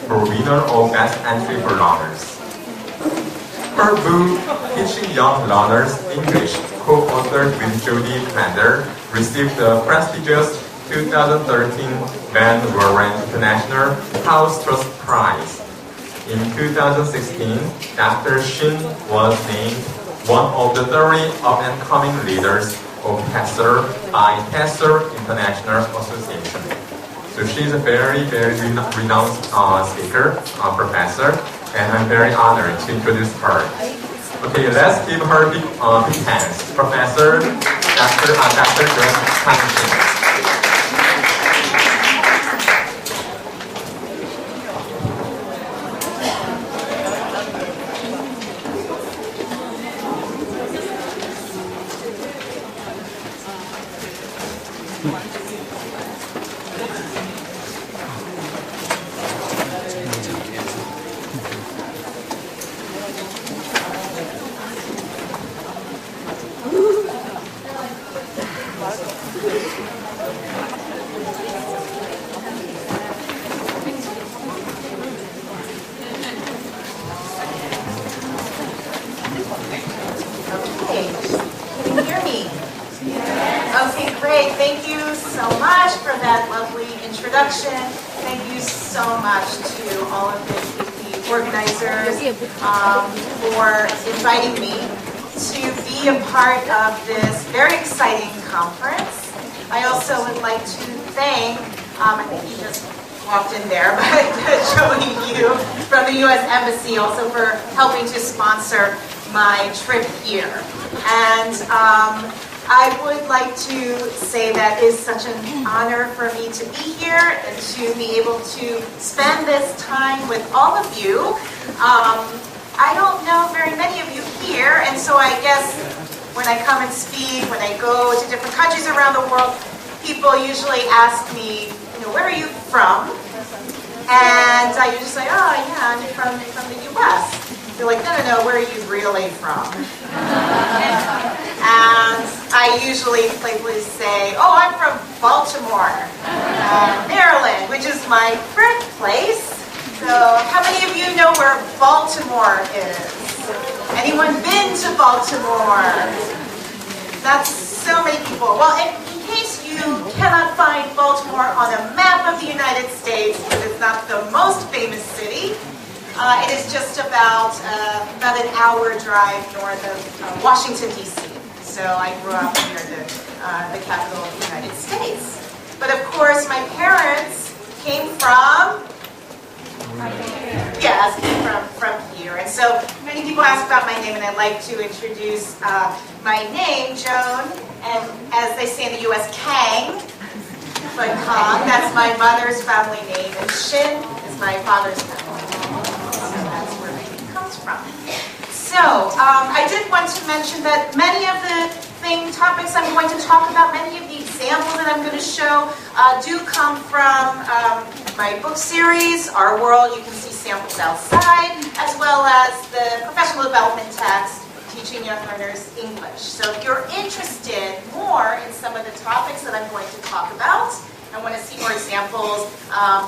for winner of Best Entry for Learners. Her book, Teaching Young Learners English, co-authored with Jodie Klander, received the prestigious 2013 Van Warren International House Trust Prize. In 2016, Dr. Shin was named one of the 30 up-and-coming leaders of TESOL by TESOL International Association. So she's a very, very renowned speaker, professor, and I'm very honored to introduce her. Okay, let's give her big hands. Professor Dr. Shin. Thank you so much to all of the organizers for inviting me to be a part of this very exciting conference. I also would like to thank, I think you just walked in there, but showing you from the U.S. Embassy also for helping to sponsor my trip here. And I would like to say that it is such an honor for me to be here and to be able to spend this time with all of you. I don't know very many of you here, and so I guess when I come and speak, when I go to different countries around the world, people usually ask me, where are you from? And I usually say, oh yeah, I'm from the US. They're like, no, where are you really from? And I usually playfully say, oh, I'm from Baltimore, Maryland, which is my birthplace. So how many of you know where Baltimore is? Anyone been to Baltimore? That's so many people. Well, in case you cannot find Baltimore on a map of the United States, because it's not the most famous city, it is just about an hour drive north of Washington, D.C. So I grew up near the capital of the United States. But of course, my parents came from, from here. And so many people ask about my name, and I'd like to introduce my name, Joan, and as they say in the U.S., Kang, but Kang, that's my mother's family name, and Shin is my father's family name. So that's where my name comes from. So, I did want to mention that many of the topics I'm going to talk about, many of the examples that I'm going to show do come from my book series, Our World. You can see samples outside, as well as the professional development text, Teaching Young Learners English. So if you're interested more in some of the topics that I'm going to talk about, and want to see more examples,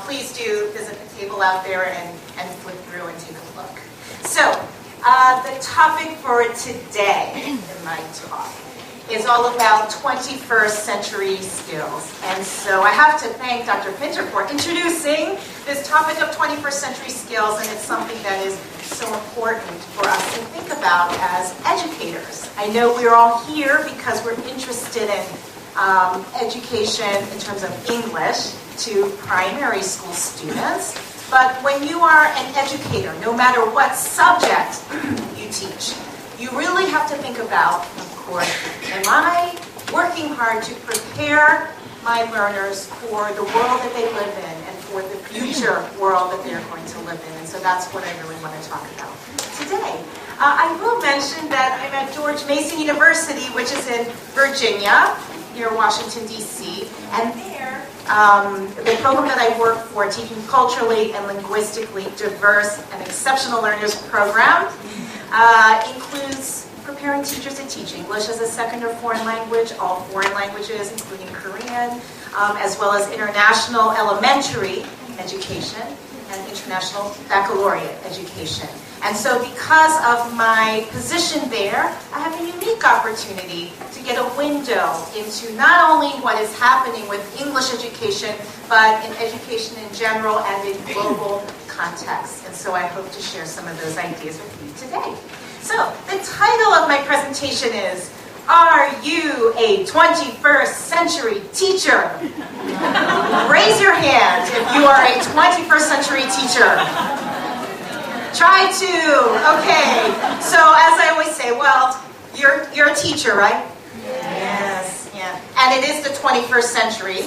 please do visit the table out there and flip through and take a look. So, the topic for today in my talk is all about 21st century skills. And so I have to thank Dr. Pinter for introducing this topic of 21st century skills, and it's something that is so important for us to think about as educators. I know we're all here because we're interested in education in terms of English to primary school students. But when you are an educator, no matter what subject you teach, you really have to think about, of course, am I working hard to prepare my learners for the world that they live in and for the future world that they're going to live in? And so that's what I really want to talk about today. I will mention that I'm at George Mason University, which is in Virginia, near Washington, D.C., and there, the program that I work for, Teaching Culturally and Linguistically Diverse and Exceptional Learners program, includes preparing teachers to teach English as a second or foreign language, all foreign languages, including Korean, as well as international elementary education and International Baccalaureate education. And so because of my position there, I have a unique opportunity to get a window into not only what is happening with English education, but in education in general and in global context. And so I hope to share some of those ideas with you today. So the title of my presentation is, Are You a 21st Century Teacher? Raise your hand if you are a 21st century teacher. Try to. Okay. So as I always say, well, you're a teacher, right? Yes. Yeah. And it is the 21st century.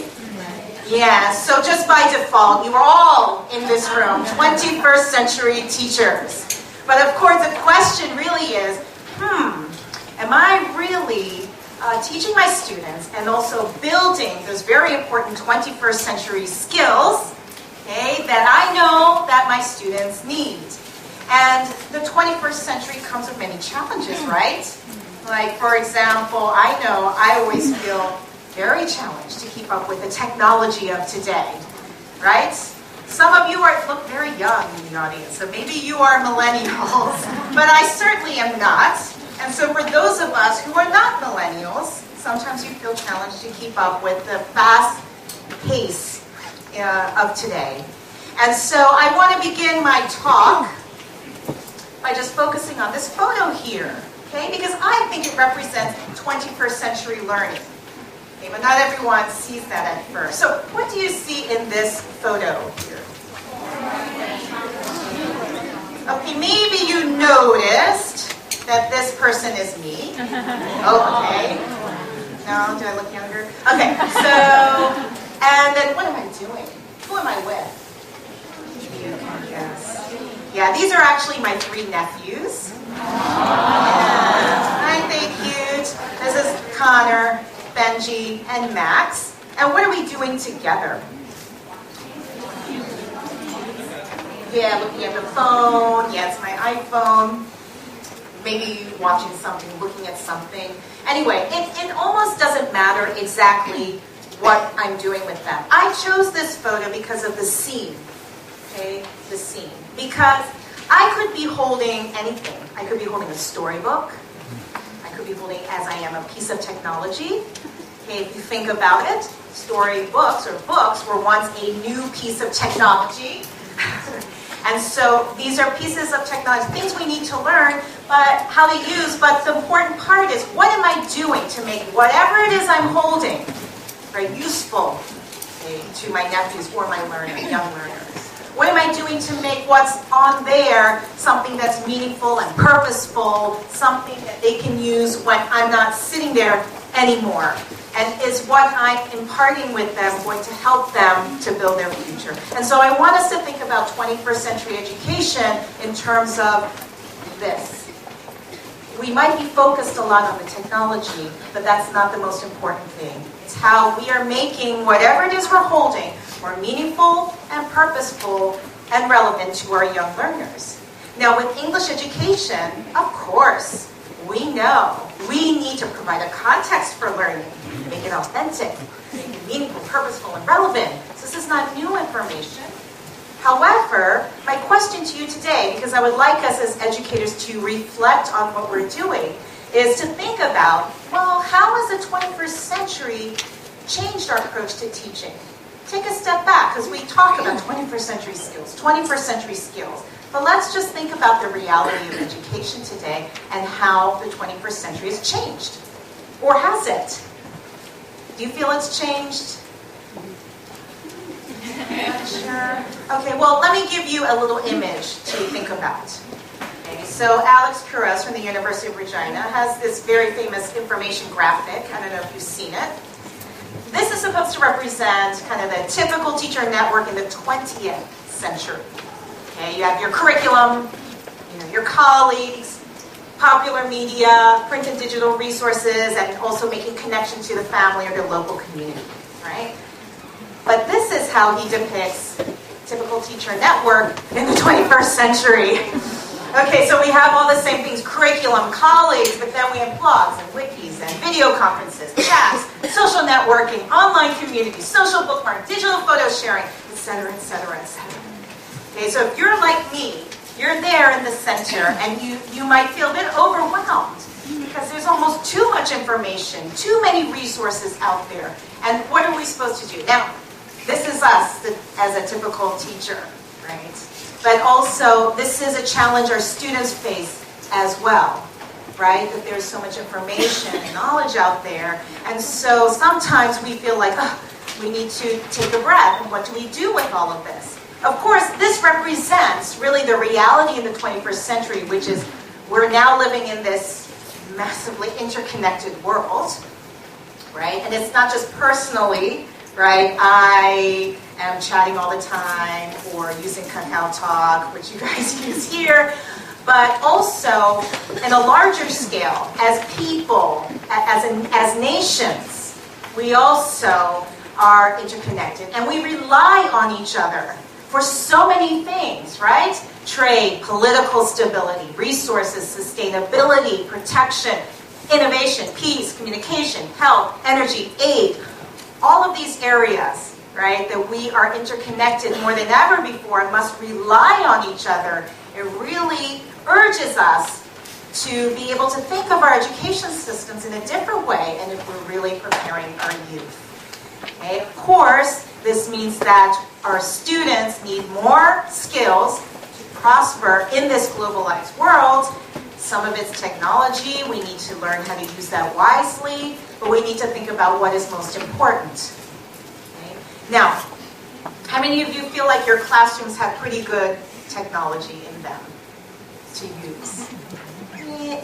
Yeah. So just by default, you are all in this room 21st century teachers. But of course, the question really is, am I really teaching my students and also building those very important 21st century skills, okay, that I know that my students need? And the 21st century comes with many challenges, right? Like, for example, I know I always feel very challenged to keep up with the technology of today, right? Some of you look very young in the audience, so maybe you are millennials, but I certainly am not. And so for those of us who are not millennials, sometimes you feel challenged to keep up with the fast pace of today. And so I want to begin my talk by just focusing on this photo here, okay? Because I think it represents 21st century learning. Okay, but not everyone sees that at first. So what do you see in this photo here? Okay, maybe you noticed that this person is me. Okay. No, do I look younger? Okay, so, and then what am I doing? Who am I with? Yes. Yeah, these are actually my 3 nephews. Yeah. Aren't they cute? This is Connor, Benji, and Max. And what are we doing together? Yeah, looking at the phone. Yeah, it's my iPhone. Maybe watching something, looking at something. Anyway, it almost doesn't matter exactly what I'm doing with them. I chose this photo because of the scene. Okay, the scene. Because I could be holding anything. I could be holding a storybook. I could be holding, as I am, a piece of technology. Okay, if you think about it, storybooks or books were once a new piece of technology. And so these are pieces of technology, things we need to learn, but how to use. But the important part is, what am I doing to make whatever it is I'm holding very useful, okay, to my nephews or my young learners? What am I doing to make what's on there something that's meaningful and purposeful, something that they can use when I'm not sitting there anymore? And is what I'm imparting with them going to help them to build their future? And so I want us to think about 21st century education in terms of this. We might be focused a lot on the technology, but that's not the most important thing. It's how we are making whatever it is we're holding more meaningful and purposeful and relevant to our young learners. Now, with English education, of course, we know we need to provide a context for learning, make it authentic, make it meaningful, purposeful, and relevant. So this is not new information. However, my question to you today, because I would like us as educators to reflect on what we're doing, is to think about, well, how has the 21st century changed our approach to teaching? Take a step back, because we talk about 21st century skills. But let's just think about the reality of education today and how the 21st century has changed. Or has it? Do you feel it's changed? Not sure? Okay, well, let me give you a little image to think about. Okay, so Alex Kuros from the University of Regina has this very famous information graphic. I don't know if you've seen it. This is supposed to represent kind of the typical teacher network in the 20th century. Okay, you have your curriculum, your colleagues, popular media, print and digital resources, and also making connection to the family or the local community, right? But this is how he depicts typical teacher network in the 21st century. Okay, so we have all the same things, curriculum, colleagues, but then we have blogs and wikis and video conferences, chats, social networking, online communities, social bookmark, digital photo sharing, etc., etc., etc. Okay, Okay, so if you're like me, you're there in the center, and you might feel a bit overwhelmed because there's almost too much information, too many resources out there. And what are we supposed to do? Now, this is us as a typical teacher, right? But also, this is a challenge our students face as well, right? That there's so much information and knowledge out there. And so sometimes we feel like, oh, we need to take a breath. And what do we do with all of this? Of course, this represents really the reality in the 21st century, which is we're now living in this massively interconnected world, right? And it's not just personally, right? I am chatting all the time or using Kakao Talk, which you guys use here, but also in a larger scale, as people, as nations, we also are interconnected and we rely on each other for so many things, right? Trade, political stability, resources, sustainability, protection, innovation, peace, communication, health, energy, aid, all of these areas, right, that we are interconnected more than ever before and must rely on each other. It really urges us to be able to think of our education systems in a different way and if we're really preparing our youth. Okay? Of course, this means that our students need more skills to prosper in this globalized world. Some of it's technology. We need to learn how to use that wisely, but we need to think about what is most important. Okay? Now, how many of you feel like your classrooms have pretty good technology in them to use?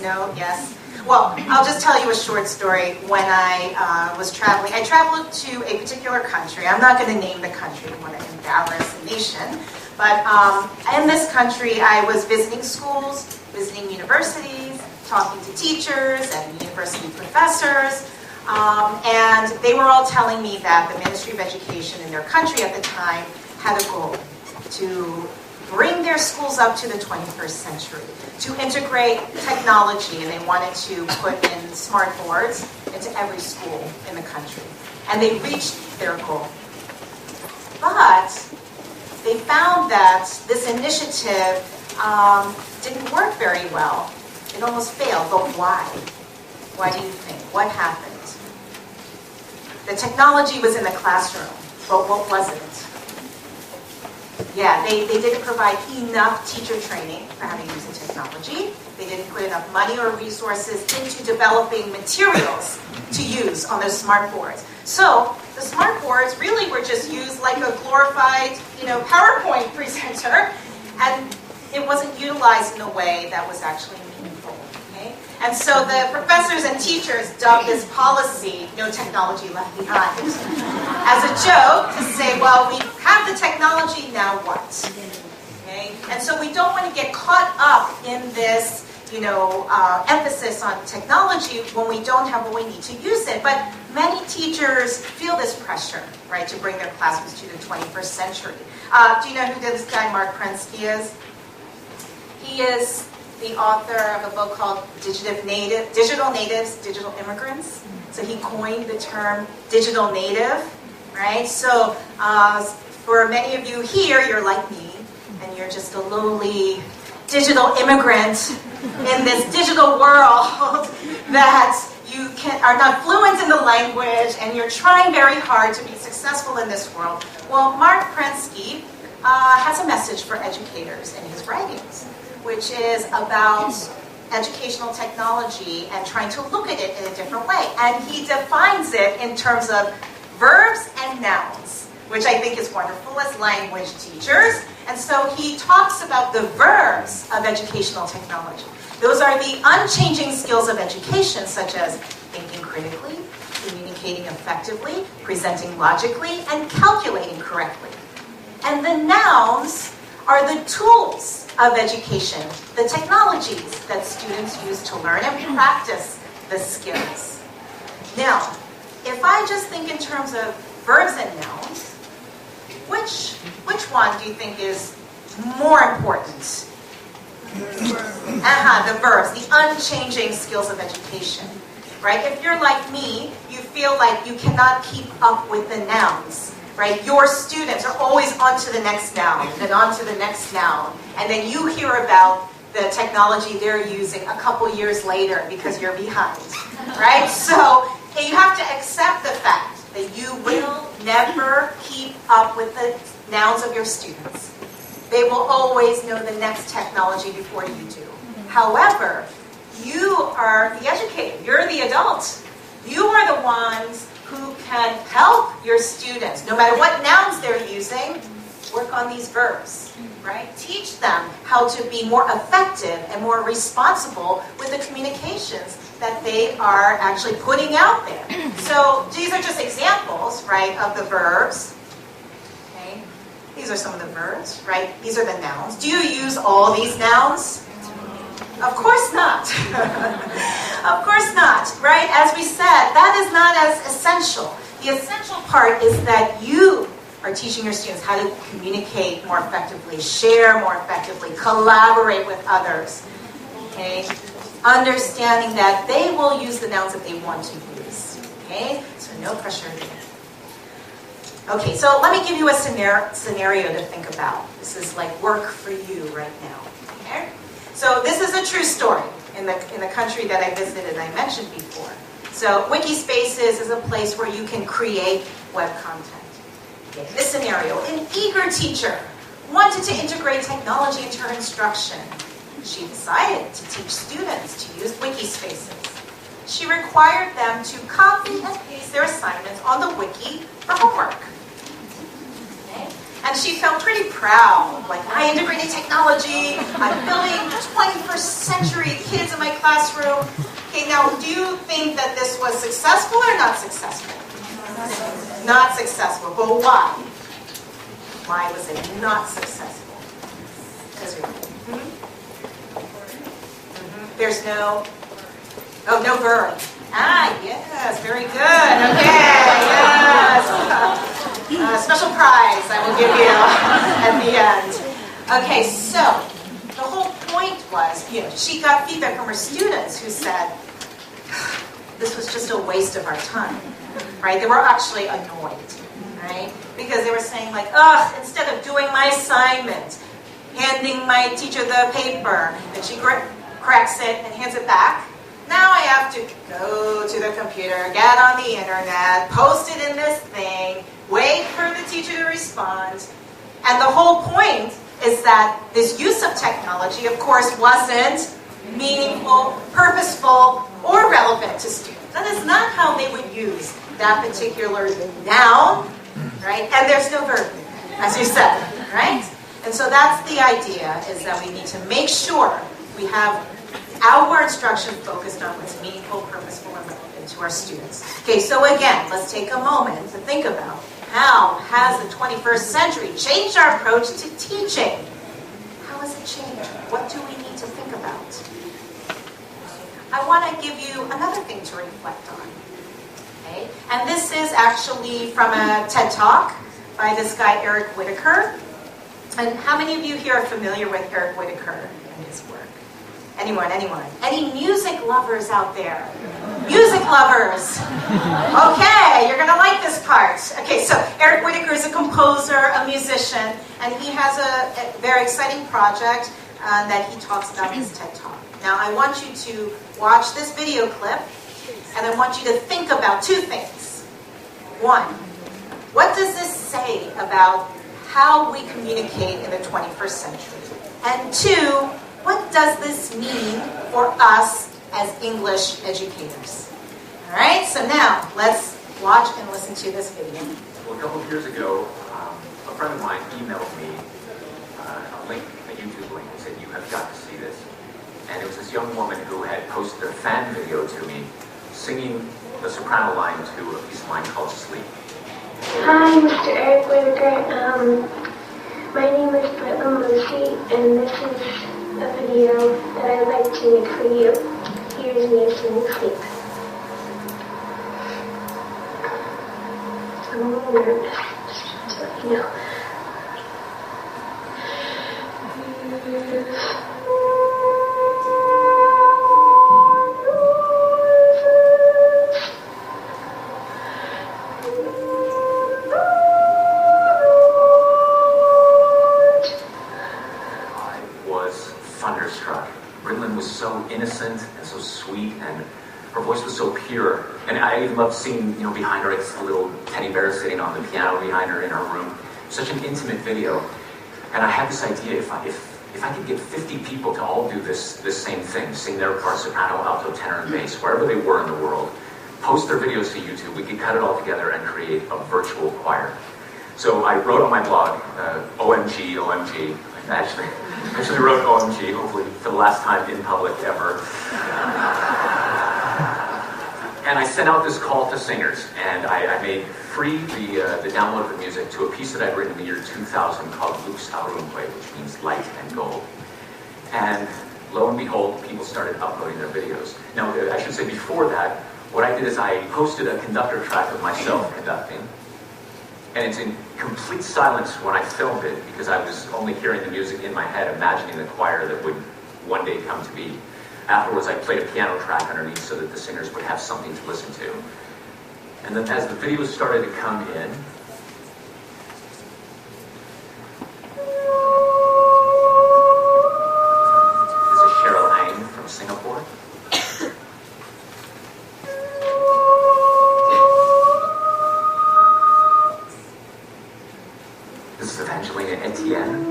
No? Yes? Well, I'll just tell you a short story. When I was traveling, I traveled to a particular country. I'm not going to name the country. I want to embarrass the nation. But in this country, I was visiting schools, visiting universities, talking to teachers and university professors. And they were all telling me that the Ministry of Education in their country at the time had a goal to bring their schools up to the 21st century, to integrate technology, and they wanted to put in smart boards into every school in the country. And they reached their goal. But they found that this initiative didn't work very well. It almost failed, but why? Why do you think? What happened? The technology was in the classroom, but what was it? Yeah, they didn't provide enough teacher training for how to use the technology. They didn't put enough money or resources into developing materials to use on those smart boards. So the smart boards really were just used like a glorified, PowerPoint presenter, and it wasn't utilized in a way that was actually meaningful. Okay? And so the professors and teachers dubbed this policy, no technology left behind, as a joke to say, well, we have the technology, now what? Okay? And so we don't want to get caught up in this, emphasis on technology when we don't have what we need to use it. But many teachers feel this pressure, right, to bring their classrooms to the 21st century. Do you know who this guy Mark Prensky is? He is the author of a book called Digital Natives, Digital Immigrants. So he coined the term digital native, right? So for many of you here, you're like me, and you're just a lowly digital immigrant in this digital world that you are not fluent in the language, and you're trying very hard to be successful in this world. Well, Mark Prensky has a message for educators in his writings, which is about educational technology and trying to look at it in a different way. And he defines it in terms of verbs and nouns, which I think is wonderful as language teachers. And so he talks about the verbs of educational technology. Those are the unchanging skills of education, such as thinking critically, communicating effectively, presenting logically, and calculating correctly. And the nouns are the tools of education, the technologies that students use to learn and practice the skills. Now, if I just think in terms of verbs and nouns, which one do you think is more important? The verbs, the unchanging skills of education, right? If you're like me, you feel like you cannot keep up with the nouns, right? Your students are always on to the next noun, and on to the next noun. And then you hear about the technology they're using a couple years later because you're behind, right? So you have to accept the fact that you will never keep up with the nouns of your students. They will always know the next technology before you do. However, you are the educator, you're the adult. You are the ones who can help your students, no matter what nouns they're using, work on these verbs, right? Teach them how to be more effective and more responsible with the communications that they are actually putting out there. So these are just examples, right, of the verbs. Okay? These are some of the verbs, right? These are the nouns. Do you use all these nouns? Of course not. Of course not, right? As we said, that is not as essential. The essential part is that you are teaching your students how to communicate more effectively, share more effectively, collaborate with others. Okay? Understanding that they will use the nouns that they want to use. Okay? So no pressure here. Okay, so let me give you a scenario to think about. This is like work for you right now. Okay? So this is a true story in the country that I visited and I mentioned before. So Wikispaces is a place where you can create web content. Okay, this scenario, an eager teacher wanted to integrate technology into her instruction. She decided to teach students to use Wikispaces. She required them to copy and paste their assignments on the wiki for homework. And she felt pretty proud, like, I integrated technology, I'm building 21st century kids in my classroom. Okay, now, do you think that this was successful or not successful? Not successful, but why? Why was it not successful? There's no verb. Ah, yes, very good, okay, yes. Special prize I will give you at the end. Okay, so the whole point was, she got feedback from her students who said, this was just a waste of our time, right? They were actually annoyed, right? Because they were saying like, ugh, instead of doing my assignment, handing my teacher the paper, and she cracks it and hands it back, now I have to go to the computer, get on the internet, post it in this thing, wait for the teacher to respond. And the whole point is that this use of technology, of course, wasn't meaningful, purposeful, or relevant to students. That is not how they would use that particular noun, right? And there's no verb, as you said, right? And so that's the idea, is that we need to make sure we have our instruction focused on what's meaningful, purposeful, and relevant to our students. Okay, so again, let's take a moment to think about how has the 21st century changed our approach to teaching? How has it changed? What do we need to think about? I want to give you another thing to reflect on. Okay? And this is actually from a TED Talk by this guy, Eric Whitaker. And how many of you here are familiar with Eric Whitaker and his work? Anyone? Any music lovers out there? Music lovers! Okay, you're going to like this part. Okay, so Eric Whitaker is a composer, a musician, and he has a very exciting project that he talks about in his TED Talk. Now, I want you to watch this video clip, and I want you to think about two things. One, what does this say about how we communicate in the 21st century? And two, what does this mean for us as English educators? All right, so now let's watch and listen to this video. Well, a couple of years ago, a friend of mine emailed me a link, a YouTube link, and said, you have got to see this. And it was this young woman who had posted a fan video to me singing the soprano line to a piece of mine called Sleep. Hi, Mr. Eric Whitaker. My name is Britland Lucy, and this is a video that I'd like to make for you. Here's me singing Sleep. I'm a little nervous, just to let you know. was thunderstruck. Brinlyn was so innocent and so sweet, and her voice was so pure. And I loved seeing, behind her, it's a little teddy bear sitting on the piano behind her in her room. Such an intimate video. And I had this idea, if I could get 50 people to all do this same thing, sing their part, soprano, alto, tenor, and bass, wherever they were in the world, post their videos to YouTube, we could cut it all together and create a virtual choir. So I wrote on my blog, OMG, OMG. I actually wrote OMG, hopefully for the last time in public ever. And I sent out this call to singers, and I made free the download of the music to a piece that I'd written in the year 2000 called Lux Aurumque, which means light and gold. And lo and behold, people started uploading their videos. Now, I should say before that, what I did is I posted a conductor track of myself conducting, and it's in complete silence when I filmed it, because I was only hearing the music in my head, imagining the choir that would one day come to be. Afterwards, I played a piano track underneath so that the singers would have something to listen to. And then as the videos started to come in, this is Cheryl Ang from Singapore. This is Evangelina Etienne.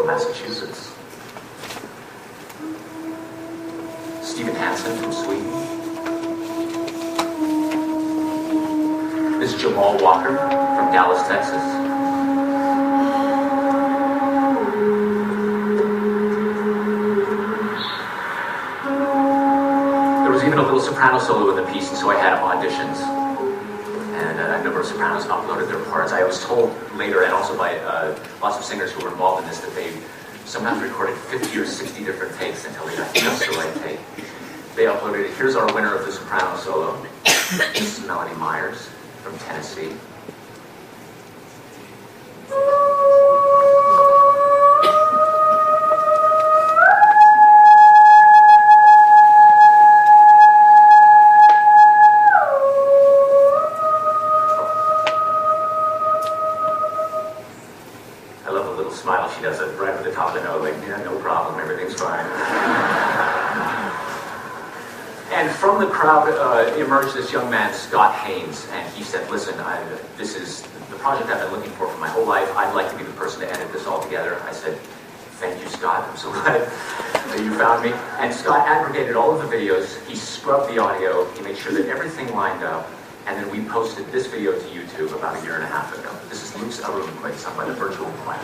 Massachusetts. Stephen Hansen from Sweden. This is Jamal Walker from Dallas, Texas. There was even a little soprano solo in the piece, and so I had auditions. And a number of sopranos uploaded their parts. I was told later, and also by lots of singers who were involved in this, that they sometimes recorded 50 or 60 different takes until they got just the right take. They uploaded it. Here's our winner of the soprano solo. This is Melanie Myers from Tennessee. Smile she does it right at the top of the note, like, yeah, no problem, everything's fine. And from the crowd emerged this young man, Scott Haynes, and he said, listen, this is the project I've been looking for my whole life. I'd like to be the person to edit this all together. I said, thank you, Scott. I'm so glad that you found me. And Scott aggregated all of the videos. He scrubbed the audio. He made sure that everything lined up. And then we posted this video to YouTube about 1.5 years ago. This is Lux Aurumque, sung by the virtual choir.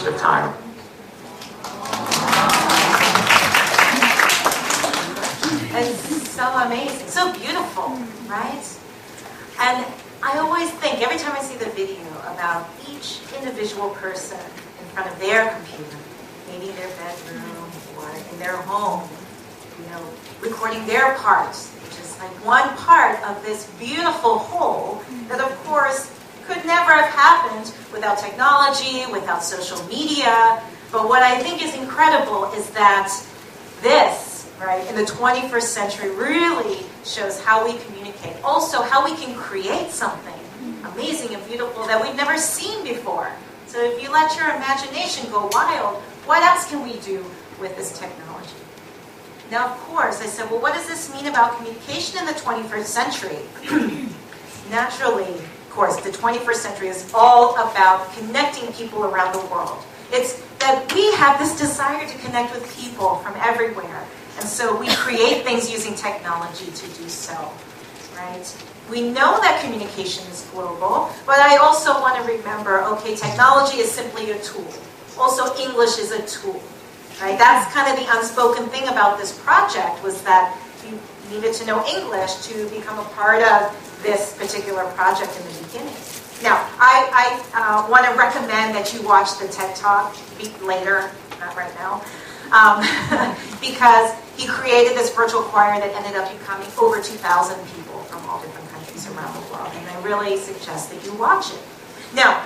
Of time. It's so amazing, so beautiful, right? And I always think, every time I see the video, about each individual person in front of their computer, maybe in their bedroom or in their home, recording their parts, which is like one part of this beautiful whole that, of course, could never have happened without technology, without social media. But what I think is incredible is that this, right, right, in the 21st century really shows how we communicate. Also, how we can create something amazing and beautiful that we've never seen before. So if you let your imagination go wild, what else can we do with this technology? Now, of course, I said, well, what does this mean about communication in the 21st century? Naturally, of course, the 21st century is all about connecting people around the world. It's that we have this desire to connect with people from everywhere. And so we create things using technology to do so, right? We know that communication is global, but I also want to remember, okay, technology is simply a tool. Also, English is a tool, right? That's kind of the unspoken thing about this project, was that you needed to know English to become a part of this particular project in the beginning. Now, I want to recommend that you watch the TED Talk later, not right now, because he created this virtual choir that ended up becoming over 2,000 people from all different countries around the world, and I really suggest that you watch it. Now,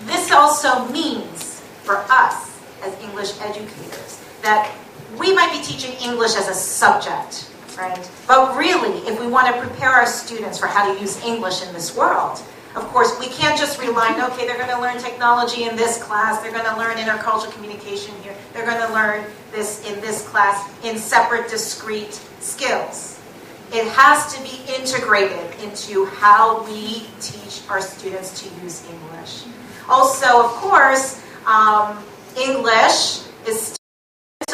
this also means for us as English educators that we might be teaching English as a subject, right? But really, if we want to prepare our students for how to use English in this world, of course, we can't just rely on, okay, they're going to learn technology in this class, they're going to learn intercultural communication here, they're going to learn this in this class in separate, discrete skills. It has to be integrated into how we teach our students to use English. Also, of course, English is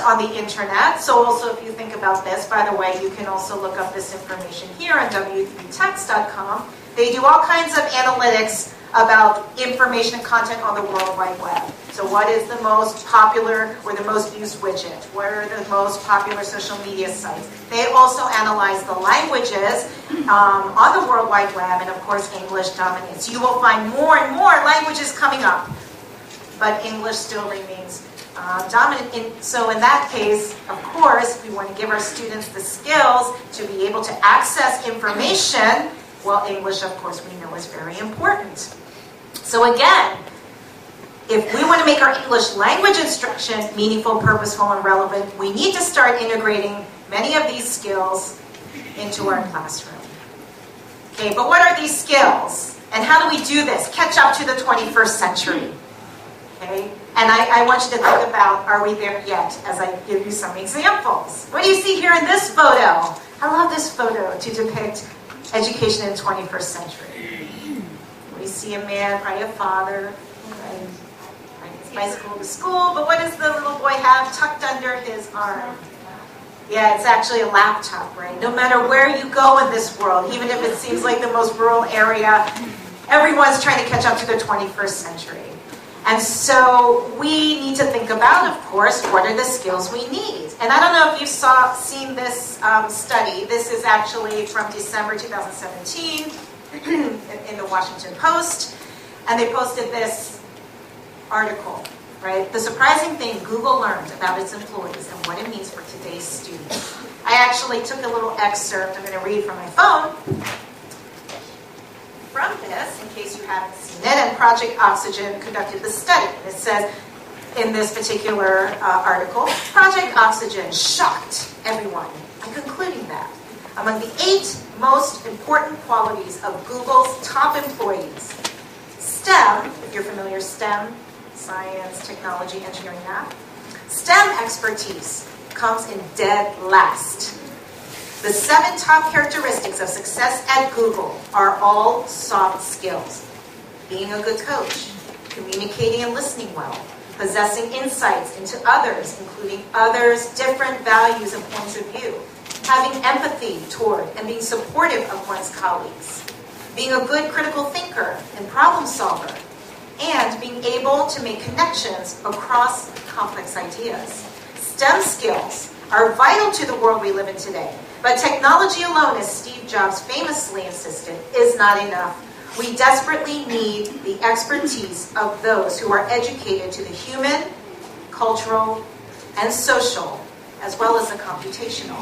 on the internet, so also if you think about this, by the way, you can also look up this information here on w3text.com. They do all kinds of analytics about information and content on the World Wide Web. So what is the most popular or the most used widget? What are the most popular social media sites? They also analyze the languages on the World Wide Web, and of course English dominates. You will find more and more languages coming up, but English still remains dominant. So in that case, of course, we want to give our students the skills to be able to access information. Well, English, of course, we know is very important. So again, if we want to make our English language instruction meaningful, purposeful, and relevant, we need to start integrating many of these skills into our classroom. Okay, but what are these skills? And how do we do this? Catch up to the 21st century. Okay, and I want you to think about, are we there yet, as I give you some examples. What do you see here in this photo? I love this photo to depict education in the 21st century. We see a man, probably a father, riding his bicycle to school, but what does the little boy have tucked under his arm? Yeah, it's actually a laptop, right? No matter where you go in this world, even if it seems like the most rural area, everyone's trying to catch up to the 21st century. And so we need to think about, of course, what are the skills we need? And I don't know if you've seen this study. This is actually from December 2017 in the Washington Post. And they posted this article, right? The surprising thing Google learned about its employees and what it means for today's students. I actually took a little excerpt I'm going to read from my phone from this, in case you haven't seen it, and Project Oxygen conducted the study. And it says in this particular article, Project Oxygen shocked everyone by concluding that among the 8 most important qualities of Google's top employees, STEM, if you're familiar, STEM, science, technology, engineering, math, STEM expertise comes in dead last. The 7 top characteristics of success at Google are all soft skills. Being a good coach, communicating and listening well, possessing insights into others, including others' different values and points of view, having empathy toward and being supportive of one's colleagues, being a good critical thinker and problem solver, and being able to make connections across complex ideas. STEM skills are vital to the world we live in today. But technology alone, as Steve Jobs famously insisted, is not enough. We desperately need the expertise of those who are educated to the human, cultural, and social, as well as the computational.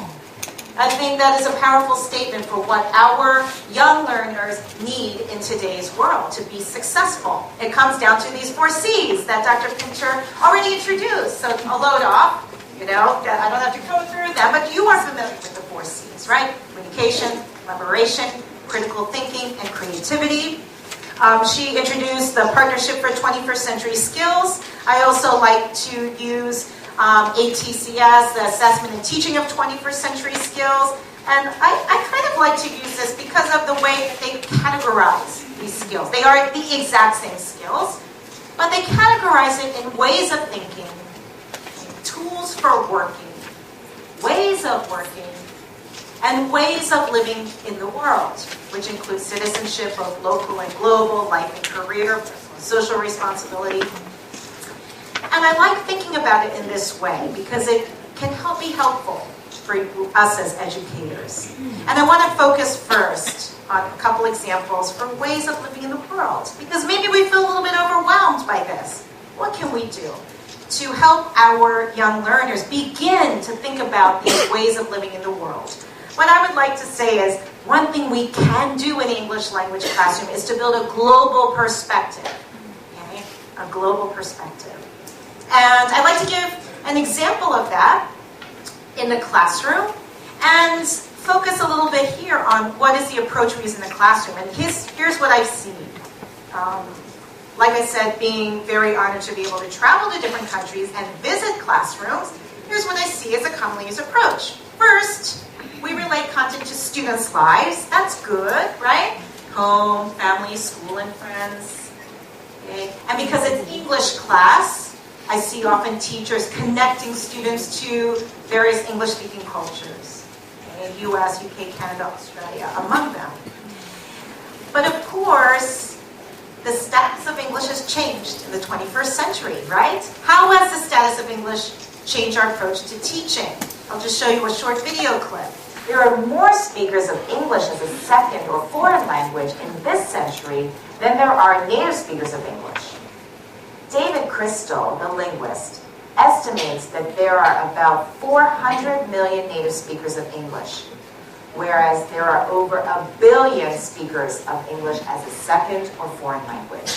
I think that is a powerful statement for what our young learners need in today's world to be successful. It comes down to these 4 C's that Dr. Pinter already introduced. So I'll load off. I don't have to go through them, but you are familiar with the 4 C's, right? Communication, collaboration, critical thinking, and creativity. She introduced the Partnership for 21st Century Skills. I also like to use ATCS, the Assessment and Teaching of 21st Century Skills. And I kind of like to use this because of the way that they categorize these skills. They are the exact same skills, but they categorize it in ways of thinking, tools for working, ways of working, and ways of living in the world, which includes citizenship, both local and global, life and career, social responsibility. And I like thinking about it in this way because it can be helpful for us as educators. And I want to focus first on a couple examples for ways of living in the world, because maybe we feel a little bit overwhelmed by this. What can we do to help our young learners begin to think about these ways of living in the world? What I would like to say is, one thing we can do in the English language classroom is to build a global perspective, okay? A global perspective. And I'd like to give an example of that in the classroom and focus a little bit here on what is the approach we use in the classroom. And here's what I've seen. Like I said, being very honored to be able to travel to different countries and visit classrooms, here's what I see as a commonly used approach. First, we relate content to students' lives. That's good, right? Home, family, school, and friends. Okay? And because it's English class, I see often teachers connecting students to various English-speaking cultures. Okay? US, UK, Canada, Australia, among them. But of course, the status of English has changed in the 21st century, right? How has the status of English changed our approach to teaching? I'll just show you a short video clip. There are more speakers of English as a second or foreign language in this century than there are native speakers of English. David Crystal, the linguist, estimates that there are about 400 million native speakers of English, whereas there are over 1 billion speakers of English as a second or foreign language.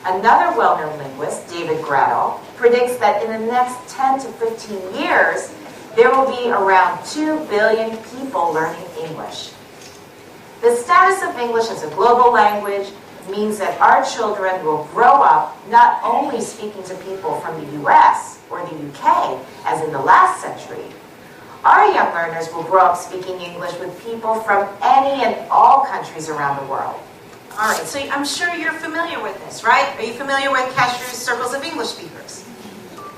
Another well-known linguist, David Gradle, predicts that in the next 10 to 15 years, there will be around 2 billion people learning English. The status of English as a global language means that our children will grow up not only speaking to people from the US or the UK, as in the last century. Our young learners will grow up speaking English with people from any and all countries around the world. All right, so I'm sure you're familiar with this, right? Are you familiar with Cashier's Circles of English Speakers?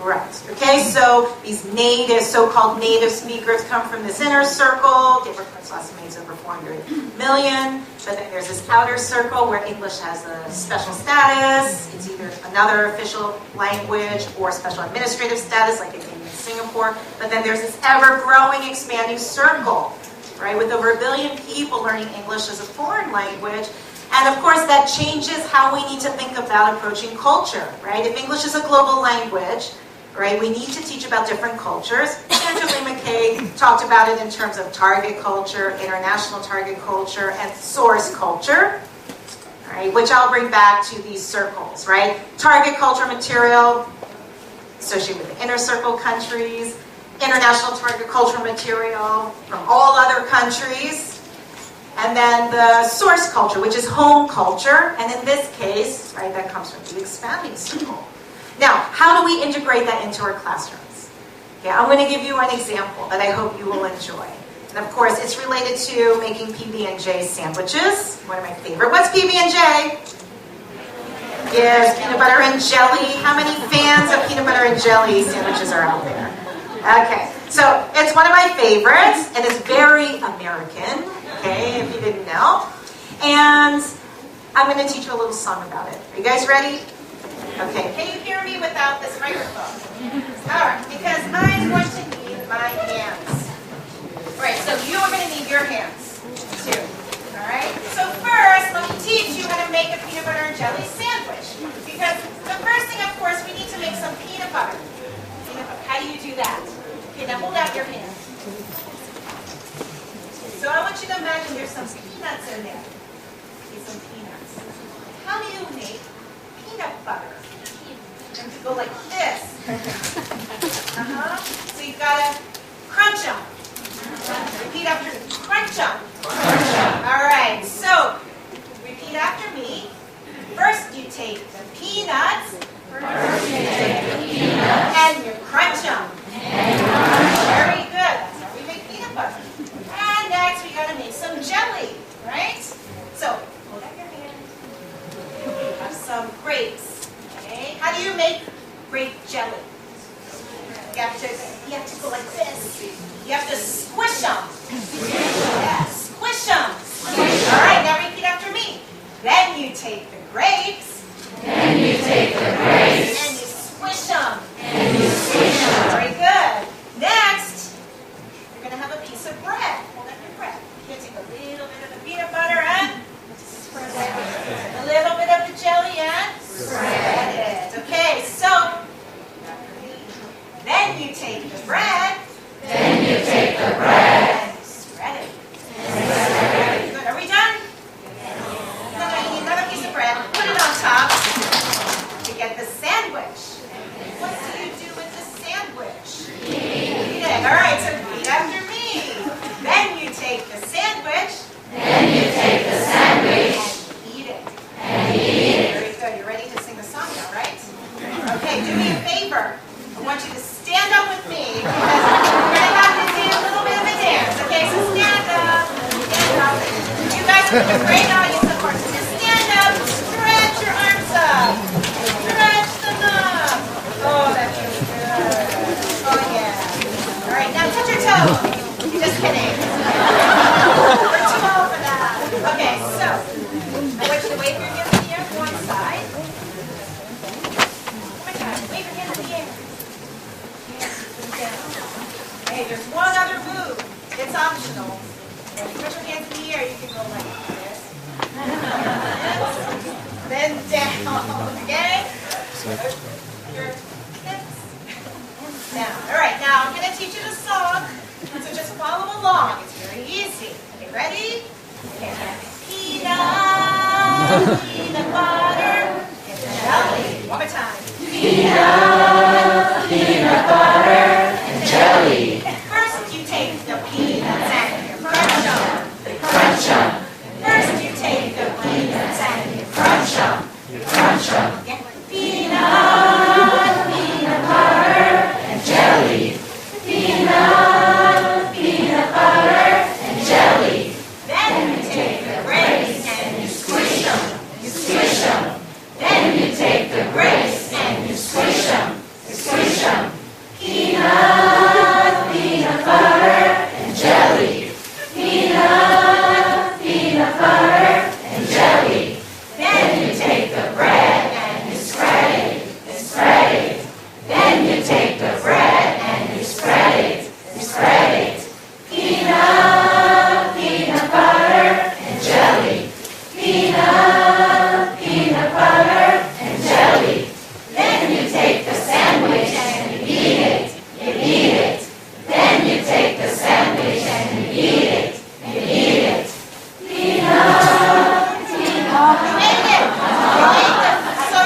Right. Okay, so these native, so-called native speakers come from this inner circle. David Crystal estimates over 400 million. But then there's this outer circle where English has a special status. It's either another official language or special administrative status, like it came in Singapore. But then there's this ever-growing, expanding circle, right, with over 1 billion people learning English as a foreign language. And of course, that changes how we need to think about approaching culture, right? If English is a global language, right, we need to teach about different cultures. Angela McKay talked about it in terms of target culture, international target culture, and source culture, right, which I'll bring back to these circles, right? Target culture material associated with the inner circle countries, international target culture material from all other countries, and then the source culture, which is home culture, and in this case, right, that comes from the expanding circle. Now, how do we integrate that into our classrooms? Okay, I'm going to give you an example that I hope you will enjoy. And of course, it's related to making PB&J sandwiches, one of my favorite. What's PB&J? Yes, peanut butter and jelly. How many fans of peanut butter and jelly sandwiches are out there? Okay, so it's one of my favorites, and it's very American, okay, if you didn't know. And I'm going to teach you a little song about it. Are you guys ready? Okay, can you hear me without this microphone? All right, because I'm going to need my hands. All right, so you are going to need your hands, too. All right, so first, let me teach you how to make a peanut butter and jelly sandwich. Because the first thing, of course, we need to make some peanut butter. How do you do that? Okay, now hold out your hands. So I want you to imagine there's some peanuts in there. Okay, some peanuts. How do you make peanut butter? And to go like this. So you've got to crunch them. You have to squish them. Yeah, squish them. All right, now repeat after me. Then you take the grapes. Then you take the grapes. And you squish them. And you squish them. Very good. Next, you're going to have a piece of bread. Hold up your bread. You're going to take a little bit of the peanut butter and spread it. A little bit of the jelly and spread it. Okay, so then you take the bread. Then you take the bread. And spread it. Very good. Are we done? No, you need another piece of bread. Put it on top to get the sandwich. What do you do with the sandwich? Eat it. All right, so repeat after me. Then you take the sandwich. Then you take the sandwich. And eat it. And eat it. Very good. You're ready to sing the song now, right? Okay, do me a favor. I want you to stand up with me because we're going to have to do a little bit of a dance. Okay, so stand up. Stand up. You guys are a great audience, of course. Just stand up. Stretch your arms up. Stretch them up. Oh, that feels good. Oh, yeah. All right, now touch your toe. You're just kidding. We're too old for that. Okay, so I want you to wave your hands in the air to one side. Oh my God, wave your hands in the air. Hey, there's one other move. It's optional. If you put your hands in the air, you can go like this. Then down. Okay? Your hips. Down. All right, now I'm going to teach you the song. So just follow along. It's very easy. Okay, ready? Peanut, peanut butter, and jelly. One more time. Peanut, peanut butter, and jelly. First you take the peanuts and you crunch them. Crunch them. First you take the peanuts and you crunch them. Crunch them. Yeah. Peanut, peanut butter, and jelly. Peanut, peanut butter, and jelly. Then you take the grapes and you squish them. You squish them. Then you take the grapes and you squish them. You squish them. Peanut, peanut butter, and jelly. Peanut, peanut butter, and jelly. Then you take the bread and you spread it. You spread it. Then you take the bread and you spread it. You spread it. Peanut, peanut butter, and jelly. Peanut, peanut butter, and jelly. Then you take the sandwich and you eat it. You eat it. Then you take the sandwich and you eat it. You eat it. Peanut, peanut. You ate it. You ate it. So,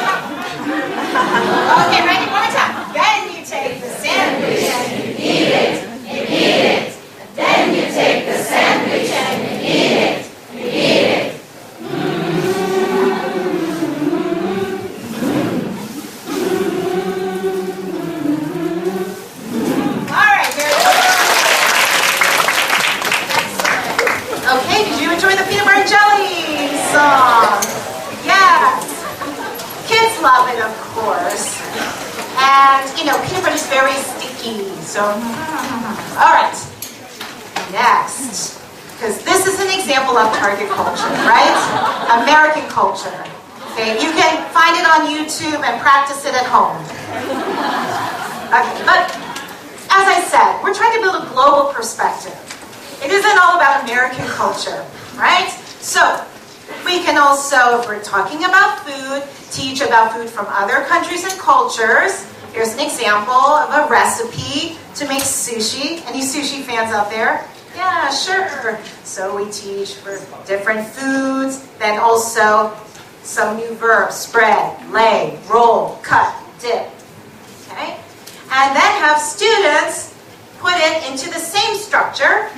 okay, ready? One more time. Then you take the sandwich and you Eat it. You eat it. Then you take the sandwich and you eat it. You eat it. All right, very good. Excellent. Okay, did you enjoy the peanut butter and jelly song? Yes. Kids love it, of course. And, you know, peanut butter is very sticky, so. All right. Next. Because this is an example of target culture, right? American culture. Okay, you can find it on YouTube and practice it at home. Okay, but as I said, we're trying to build a global perspective. It isn't all about American culture, right? So we can also, if we're talking about food, teach about food from other countries and cultures. Here's an example of a recipe to make sushi. Any sushi fans out there? Yeah, sure. So we teach for different foods, then also some new verbs: spread, lay, roll, cut, dip. Okay? And then have students put it into the same structure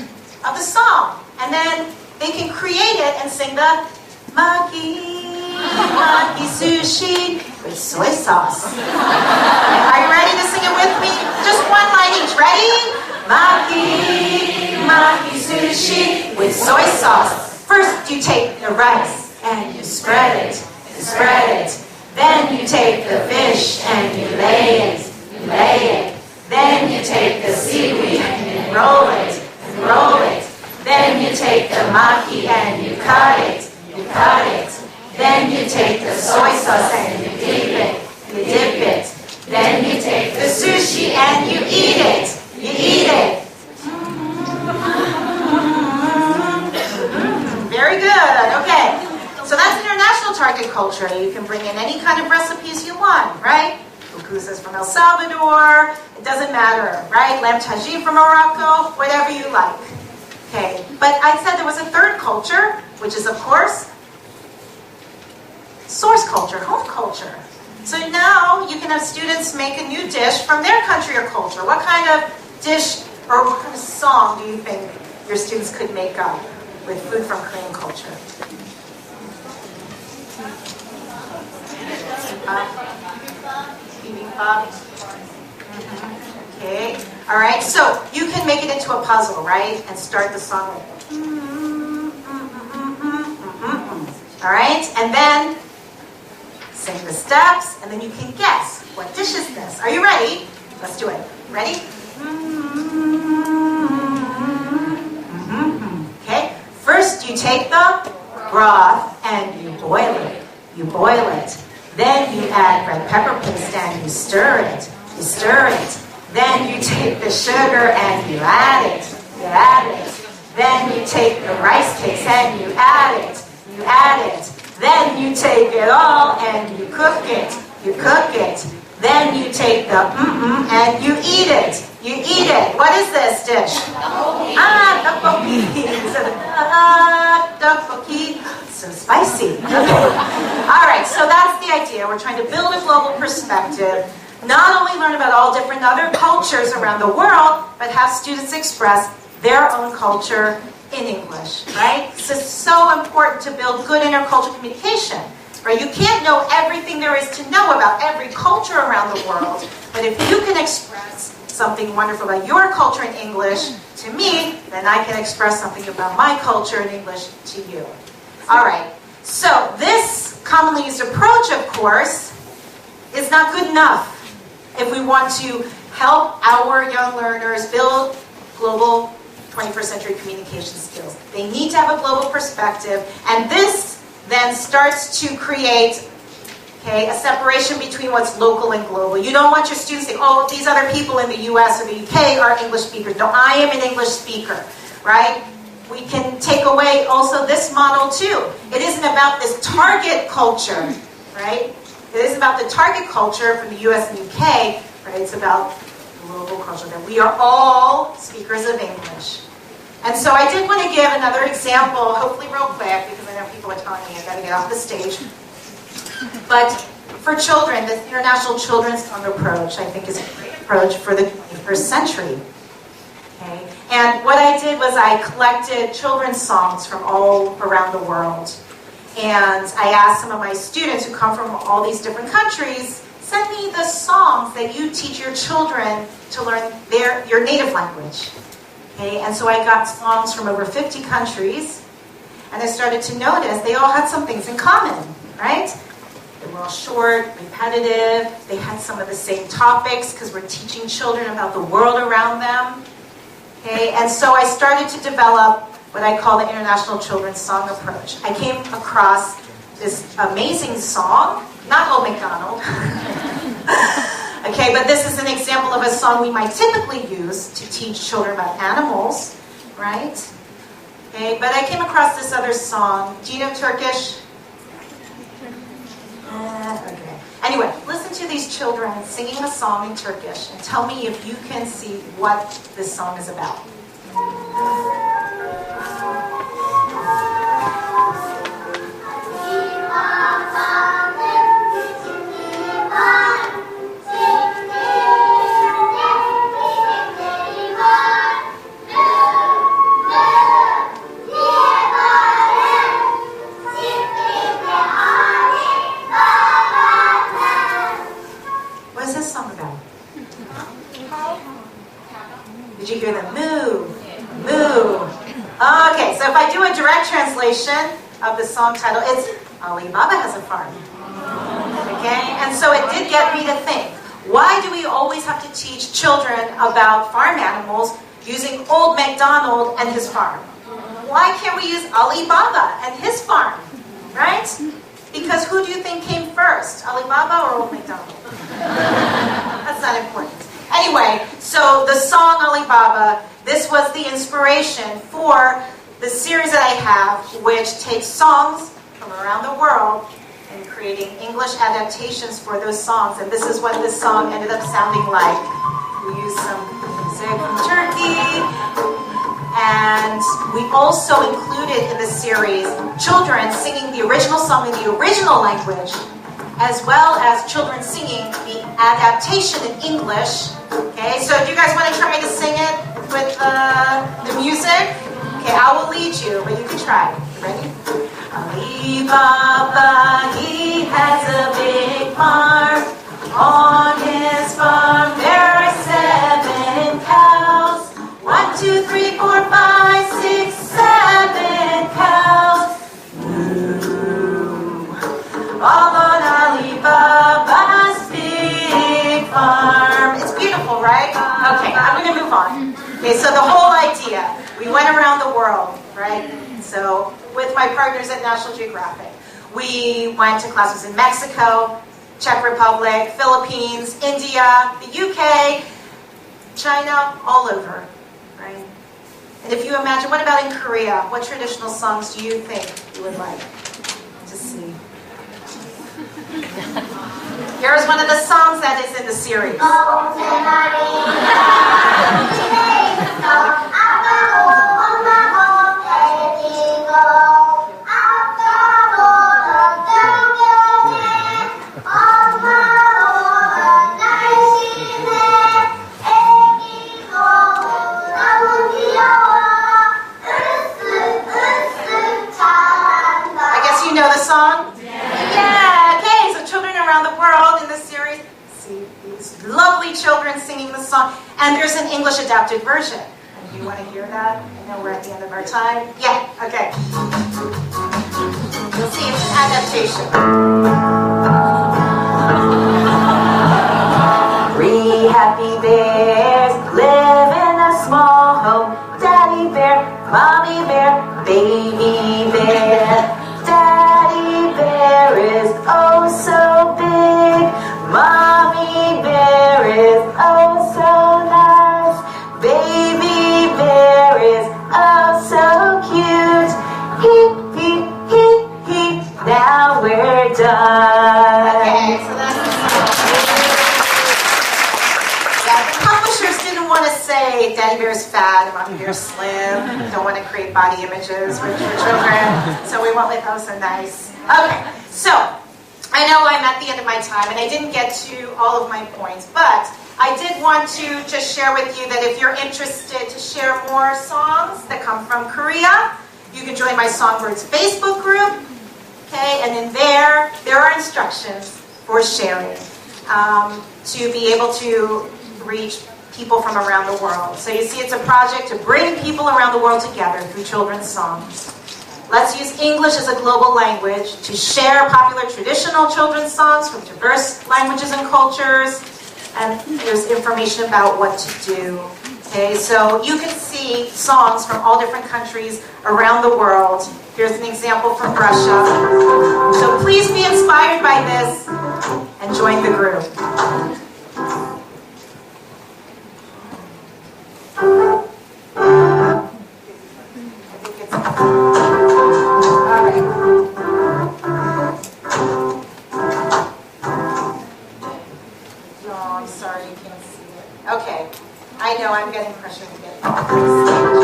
of the song. And then they can create it and sing the maki, maki sushi with soy sauce. Are you ready to sing it with me? Just one line each. Ready? Maki, maki sushi with soy sauce. First you take the rice and you spread it, you spread it. Then you take the fish and you lay it, you lay it. Then you take the seaweed and you roll it, and roll it. Then you take the maki and you cut it, you cut it. Then you take the soy sauce and you dip it, you dip it. Then you take the sushi and you eat it, you eat it. Very good. Okay. So that's international target culture. You can bring in any kind of recipes you want, right? Pupusas from El Salvador. It doesn't matter, right? Lamb tagine from Morocco. Whatever you like. Okay. But I said there was a third culture, which is, of course, source culture, home culture. So now you can have students make a new dish from their country or culture. What kind of dish or what kind of song do you think your students could make up with food from Korean culture? Bibimbap. Okay. All right. So you can make it into a puzzle, right? And start the song with. All right. And then sing the steps, and then you can guess what dish is this. Are you ready? Let's do it. Ready? Okay. First, you take the broth and you boil it. You boil it. Then you add red pepper paste and you stir it. You stir it. Then you take the sugar and you add it. You add it. Then you take the rice cakes and you add it. You add it. Then you take it all and you cook it. You cook it. Then you take the and you eat it. You eat it. What is this dish? Tteokbokki. Tteokbokki. So spicy. Okay. All right, so that's the idea. We're trying to build a global perspective. Not only learn about all different other cultures around the world, but have students express their own culture in English, right? This is so important to build good intercultural communication, right? You can't know everything there is to know about every culture around the world, but if you can express something wonderful about your culture in English to me, then I can express something about my culture in English to you. All right, so this commonly used approach, of course, is not good enough if we want to help our young learners build global 21st century communication skills. They need to have a global perspective, and this then starts to create a separation between what's local and global. You don't want your students to say, oh, these other people in the US or the UK are English speakers. No, I am an English speaker, right? We can take away also this model too. It isn't about this target culture, right? It isn't about the target culture from the US and UK, right? It's about global culture, that we are all speakers of English. And so I did want to give another example, hopefully real quick, because I know people are telling me I've got to get off the stage. But for children, this International Children's Song approach, I think, is a great approach for the 21st century. Okay? And what I did was I collected children's songs from all around the world. And I asked some of my students who come from all these different countries, send me the songs that you teach your children to learn your native language. Okay? And so I got songs from over 50 countries, and I started to notice they all had some things in common, right? They were all short, repetitive, they had some of the same topics because we're teaching children about the world around them. Okay? And so I started to develop what I call the International Children's Song approach. I came across this amazing song, not Old MacDonald, okay, but this is an example of a song we might typically use to teach children about animals, right? Okay, but I came across this other song. Do you know Turkish? Okay. Anyway, listen to these children singing a song in Turkish and tell me if you can see what this song is about. What is this song about? Did you hear them? Moo, moo. Okay, so if I do a direct translation of the song title, it's Ali Baba Has a Farm. Okay, and so it did get me to think, why do we always have to teach children about farm animals using Old MacDonald and his farm? Why can't we use Alibaba and his farm? Right? Because who do you think came first, Alibaba or Old MacDonald? That's not important. Anyway, so the song Alibaba, this was the inspiration for the series that I have, which takes songs from around the world and creating English adaptations for those songs. And this is what this song ended up sounding like. We used some music from Turkey, and we also included in the series children singing the original song in the original language, as well as children singing the adaptation in English. Okay, so do you guys want to try to sing it with the music? Okay, I will lead you, but you can try. Ready? Alibaba, he has a big farm. On his farm there are 7 cows. 1, 2, 3, 4, 5, 6, 7 cows. Moo. All on Alibaba's big farm. It's beautiful, right? Okay, I'm going to move on. Okay, so the whole idea, we went around the world, right? So with my partners at National Geographic, we went to classes in Mexico, Czech Republic, Philippines, India, the UK, China, all over, right? And if you imagine, what about in Korea? What traditional songs do you think you would like to see? Here's one of the songs that is in the series. Lovely children singing the song, and there's an English adapted version. And do you want to hear that? I know we're at the end of our time. Yeah, okay. You'll see it's an adaptation. 3 happy bears live in a small home. Daddy bear, mommy bear, baby bear. Daddy bear is oh so big. Mommy bear is oh so nice. Baby bear is oh so cute. Hee, hee, hee, hee. Now we're done. Okay, so that's yeah, the publishers didn't want to say Daddy Bear's fat and Mommy Bear's slim. Don't want to create body images for children. So we went with oh so nice. Okay, so I know I'm at the end of my time, and I didn't get to all of my points, but I did want to just share with you that if you're interested to share more songs that come from Korea, you can join my Songbirds Facebook group, okay, and in there are instructions for sharing to be able to reach people from around the world. So you see, it's a project to bring people around the world together through children's songs. Let's use English as a global language to share popular traditional children's songs from diverse languages and cultures. And there's information about what to do. Okay, so you can see songs from all different countries around the world. Here's an example from Russia. So please be inspired by this and join the group. Okay, I know I'm getting pressure to get off the stage.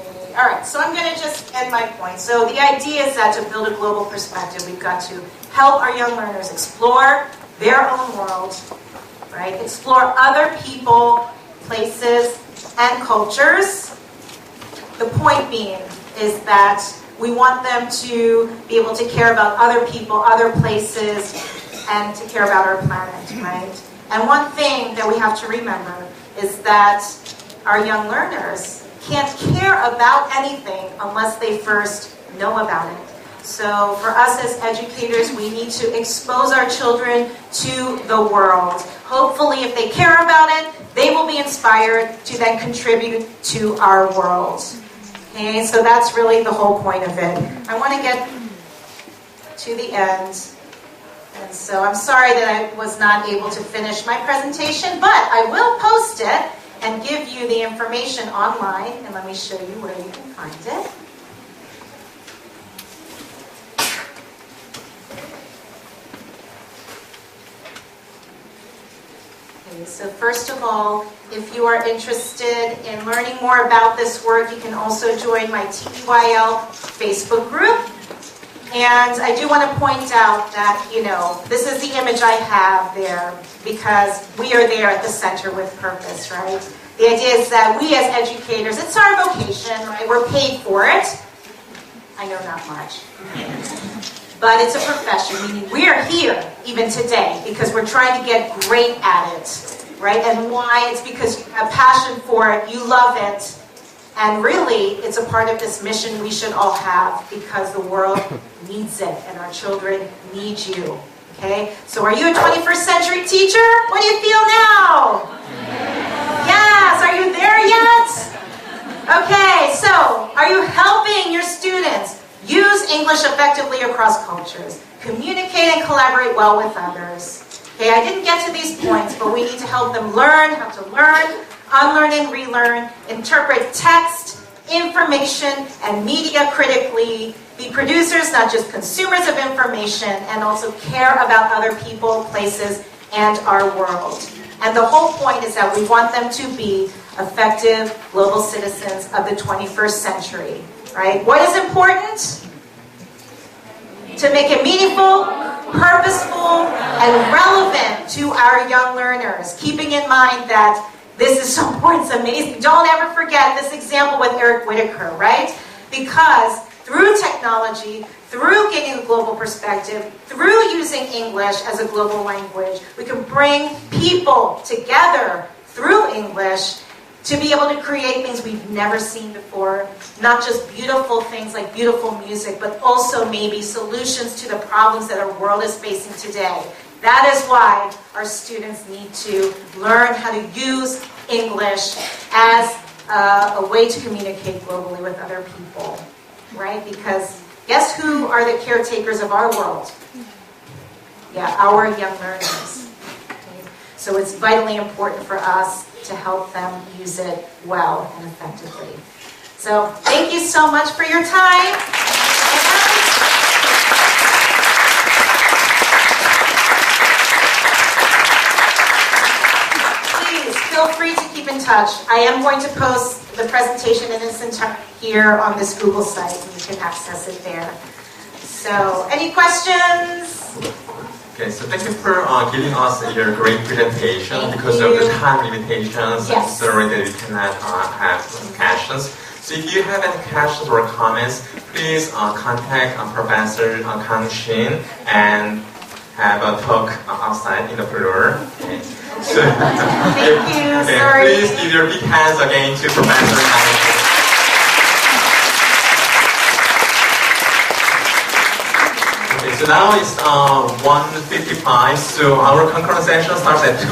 Okay. All right, so I'm going to just end my point. So the idea is that to build a global perspective, we've got to help our young learners explore their own world, right? Explore other people, places, and cultures. The point being is that we want them to be able to care about other people, other places, and to care about our planet, right? And one thing that we have to remember is that our young learners can't care about anything unless they first know about it. So for us as educators, we need to expose our children to the world. Hopefully, if they care about it, they will be inspired to then contribute to our world. Okay, so that's really the whole point of it. I want to get to the end. And so I'm sorry that I was not able to finish my presentation, but I will post it and give you the information online. And let me show you where you can find it. So first of all, if you are interested in learning more about this work, you can also join my TEYL Facebook group. And I do want to point out that, this is the image I have there because we are there at the center with purpose, right? The idea is that we as educators, it's our vocation, right? We're paid for it. I know not much. But it's a profession, meaning we are here even today because we're trying to get great at it, right? And why? It's because you have passion for it, you love it, and really it's a part of this mission we should all have because the world needs it and our children need you, okay? So are you a 21st century teacher? What do you feel now? Yes, are you there yet? Okay, so are you helping your students use English effectively across cultures, communicate and collaborate well with others? Okay, I didn't get to these points, but we need to help them learn how to learn, unlearn and relearn, interpret text, information, and media critically, be producers, not just consumers of information, and also care about other people, places, and our world. And the whole point is that we want them to be effective global citizens of the 21st century. Right? What is important? To make it meaningful, purposeful, and relevant to our young learners. Keeping in mind that this is so important, it's amazing. Don't ever forget this example with Eric Whitaker, right? Because through technology, through getting a global perspective, through using English as a global language, we can bring people together through English to be able to create things we've never seen before, not just beautiful things like beautiful music, but also maybe solutions to the problems that our world is facing today. That is why our students need to learn how to use English as a way to communicate globally with other people, right? Because guess who are the caretakers of our world? Yeah, our young learners. Okay? So it's vitally important for us to help them use it well and effectively. So thank you so much for your time. Please feel free to keep in touch. I am going to post the presentation in its entirety here on this Google site, and you can access it there. So, any questions? Okay, so thank you for giving us your great presentation. Because of the time limitations, Yes. sorry that we cannot have questions. So if you have any questions or comments, please contact Professor Kang Shin and have a talk outside in the floor. Okay. So, Thank you. okay, Sorry. please give your big hands again to Professor Kang Shin. So now it's 1:55, so our concurrent session starts at 2.